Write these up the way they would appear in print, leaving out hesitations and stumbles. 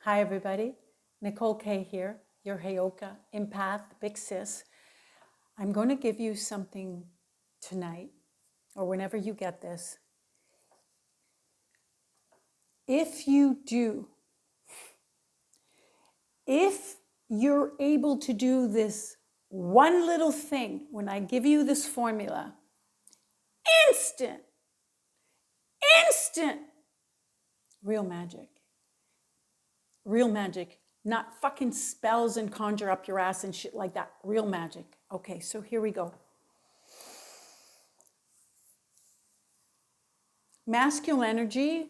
Hi everybody, Nicole K here, your HEYOKA, empath, big sis. I'm going to give you something tonight, or whenever you get this. If you're able to do this one little thing, when I give you this formula, instant, real magic, not fucking spells and conjure up your ass and shit like that, real magic. Okay, so here we go. Masculine energy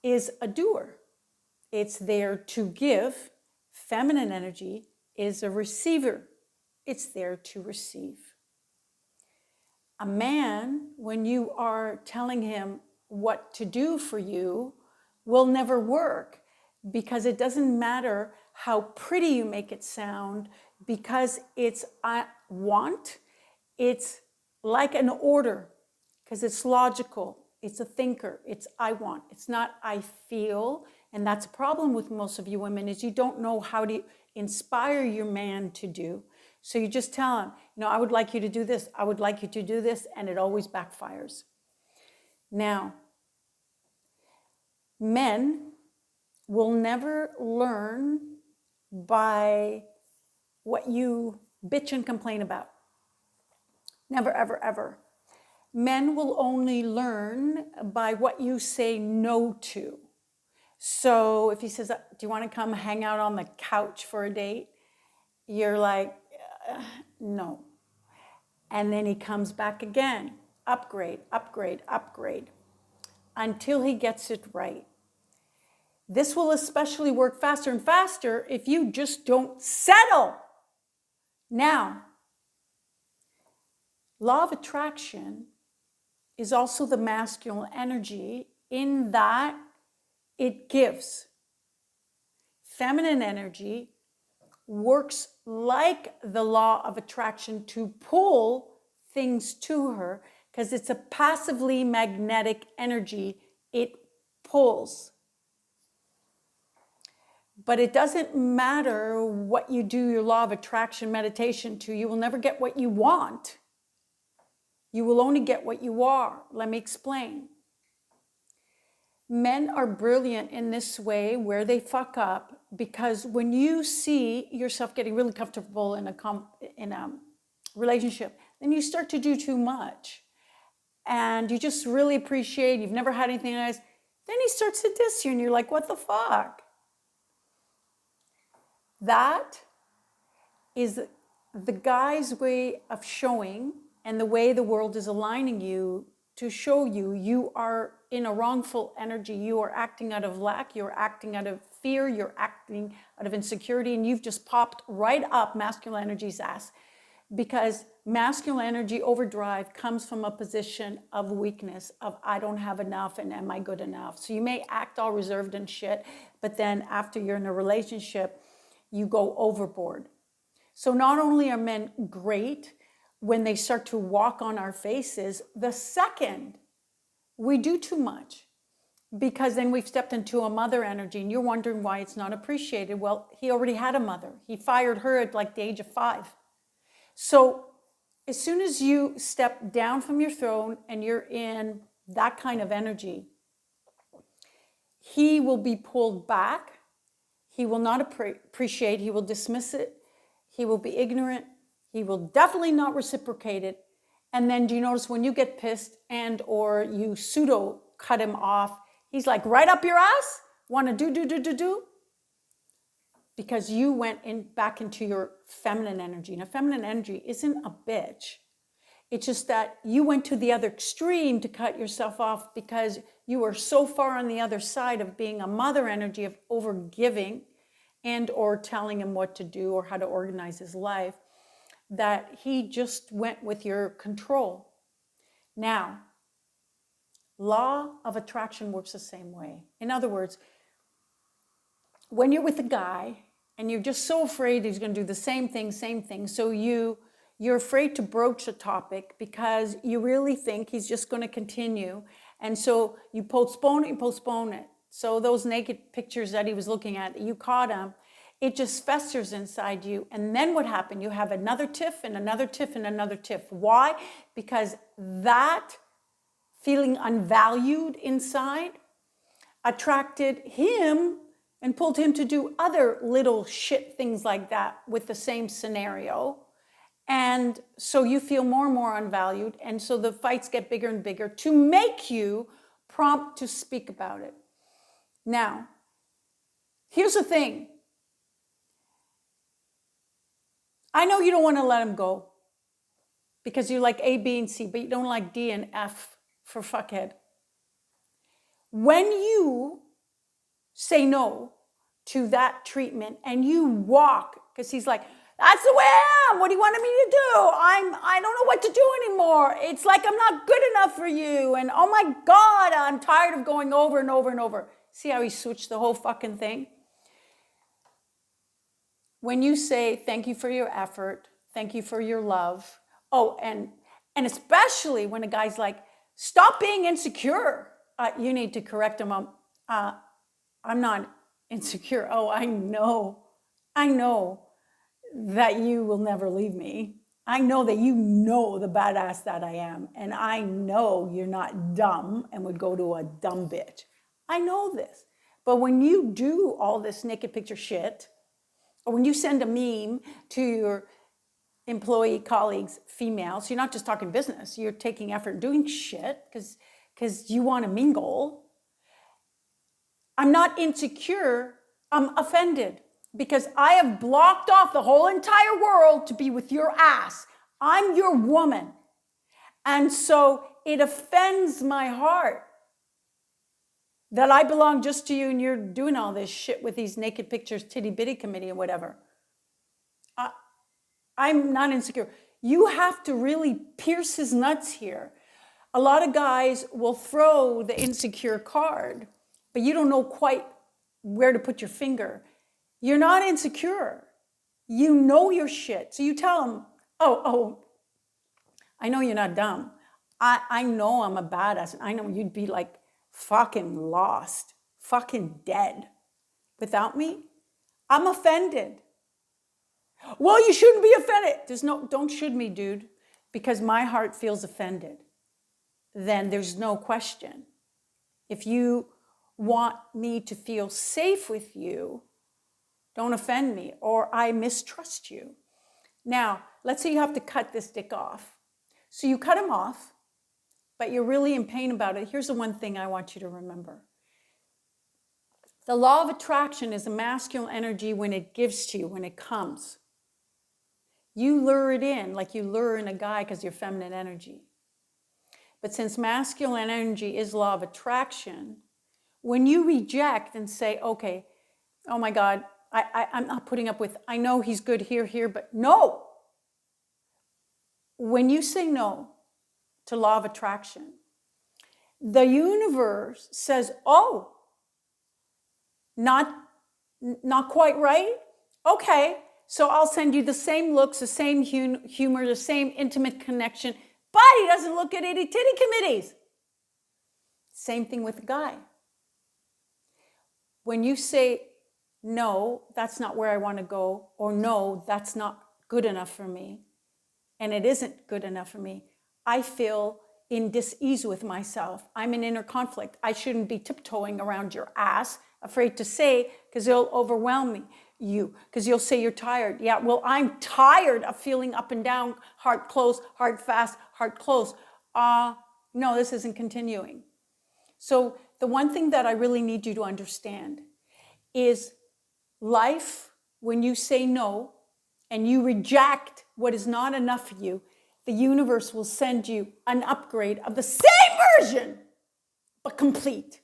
is a doer. It's there to give. Feminine energy is a receiver. It's there to receive. A man, when you are telling him what to do for you, will never work because it doesn't matter how pretty you make it sound, because it's I want, it's like an order, because it's logical. It's a thinker. It's I want. It's not I feel. And that's a problem with most of you women, is you don't know how to inspire your man to do. So you just tell him, I would like you to do this. I would like you to do this. And it always backfires. Now, men will never learn by what you bitch and complain about. Never, ever, ever. Men will only learn by what you say no to. So if he says, do you want to come hang out on the couch for a date? You're like, no. And then he comes back again. Upgrade, upgrade, upgrade. Until he gets it right. This will especially work faster and faster if you just don't settle. Now, law of attraction is also the masculine energy in that it gives. Feminine energy works like the law of attraction to pull things to her, because it's a passively magnetic energy. It pulls. But it doesn't matter what you do your law of attraction meditation to, you will never get what you want. You will only get what you are. Let me explain. Men are brilliant in this way where they fuck up, because when you see yourself getting really comfortable in a relationship, then you start to do too much. And you just really appreciate, you've never had anything nice. Then he starts to diss you and you're like, what the fuck? That is the guy's way of showing, and the way the world is aligning you to show you you are in a wrongful energy. You are acting out of lack. You're acting out of fear. You're acting out of insecurity. And you've just popped right up masculine energy's ass, because masculine energy overdrive comes from a position of weakness, of I don't have enough and am I good enough? So you may act all reserved and shit, but then after you're in a relationship, you go overboard. So not only are men great when they start to walk on our faces, the second we do too much, because then we've stepped into a mother energy, and you're wondering why it's not appreciated. Well, he already had a mother. He fired her at like the age of 5. So as soon as you step down from your throne and you're in that kind of energy, he will be pulled back. He will not appreciate, he will dismiss it, he will be ignorant, he will definitely not reciprocate it. And then do you notice when you get pissed and or you pseudo cut him off, he's like, right up your ass? Want to do? Because you went back into your feminine energy. Now, feminine energy isn't a bitch. It's just that you went to the other extreme to cut yourself off, because you were so far on the other side of being a mother energy, of overgiving and or telling him what to do or how to organize his life, that he just went with your control. Now, law of attraction works the same way. In other words, when you're with a guy and you're just so afraid he's going to do the same thing, so you're afraid to broach a topic because you really think he's just going to continue. And so you postpone it. So those naked pictures that he was looking at, you caught him, it just festers inside you. And then what happened? You have another tiff and another tiff and another tiff. Why? Because that feeling unvalued inside attracted him and pulled him to do other little shit things like that with the same scenario. And so you feel more and more unvalued. And so the fights get bigger and bigger to make you prompt to speak about it. Now, here's the thing. I know you don't want to let him go because you like A, B, and C, but you don't like D and F for fuckhead. When you say no to that treatment and you walk, because he's like, that's the way I am. What do you want me to do? I don't know what to do anymore. It's like I'm not good enough for you. And oh my God, I'm tired of going over and over and over. See how he switched the whole fucking thing? When you say, thank you for your effort, thank you for your love. Oh, and especially when a guy's like, stop being insecure. You need to correct him. I'm not insecure. Oh, I know that you will never leave me. I know that you know the badass that I am. And I know you're not dumb and would go to a dumb bitch. I know this. But when you do all this naked picture shit, or when you send a meme to your employee colleagues, females, you're not just talking business, you're taking effort doing shit because you want to mingle. I'm not insecure, I'm offended because I have blocked off the whole entire world to be with your ass. I'm your woman. And so it offends my heart that I belong just to you and you're doing all this shit with these naked pictures, titty bitty committee and whatever. I'm not insecure. You have to really pierce his nuts here. A lot of guys will throw the insecure card, but you don't know quite where to put your finger. You're not insecure. You know your shit. So you tell him, oh, I know you're not dumb. I know I'm a badass. I know you'd be like fucking lost, fucking dead without me. I'm offended. Well, you shouldn't be offended. Don't should me, dude, because my heart feels offended. Then there's no question. If you want me to feel safe with you, don't offend me, or I mistrust you. Now, let's say you have to cut this dick off. So you cut him off, but you're really in pain about it. Here's the one thing I want you to remember. The law of attraction is a masculine energy when it gives to you, when it comes. You lure it in like you lure in a guy because you're feminine energy. But since masculine energy is law of attraction, when you reject and say, okay, oh my God, I'm not putting up with, I know he's good here, but no. When you say no to law of attraction, the universe says, oh, not quite right? Okay, so I'll send you the same looks, the same humor, the same intimate connection, but he doesn't look at itty titty committees. Same thing with the guy. When you say, no, that's not where I want to go, or no, that's not good enough for me, and it isn't good enough for me, I feel in dis-ease with myself. I'm in inner conflict. I shouldn't be tiptoeing around your ass, afraid to say, because it'll overwhelm you, because you'll say you're tired. Yeah, well, I'm tired of feeling up and down, heart closed, heart fast, heart closed. No, this isn't continuing. So the one thing that I really need you to understand is life, when you say no and you reject what is not enough for you, the universe will send you an upgrade of the same version, but complete.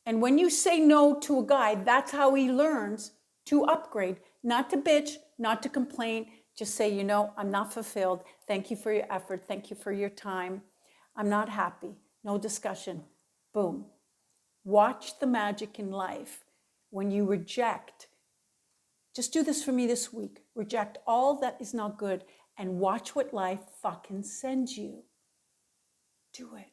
And when you say no to a guy, that's how he learns to upgrade, not to bitch, not to complain. Just say, you know, I'm not fulfilled. Thank you for your effort. Thank you for your time. I'm not happy. No discussion. Boom. Watch the magic in life when you reject. Just do this for me this week. Reject all that is not good and watch what life fucking sends you. Do it.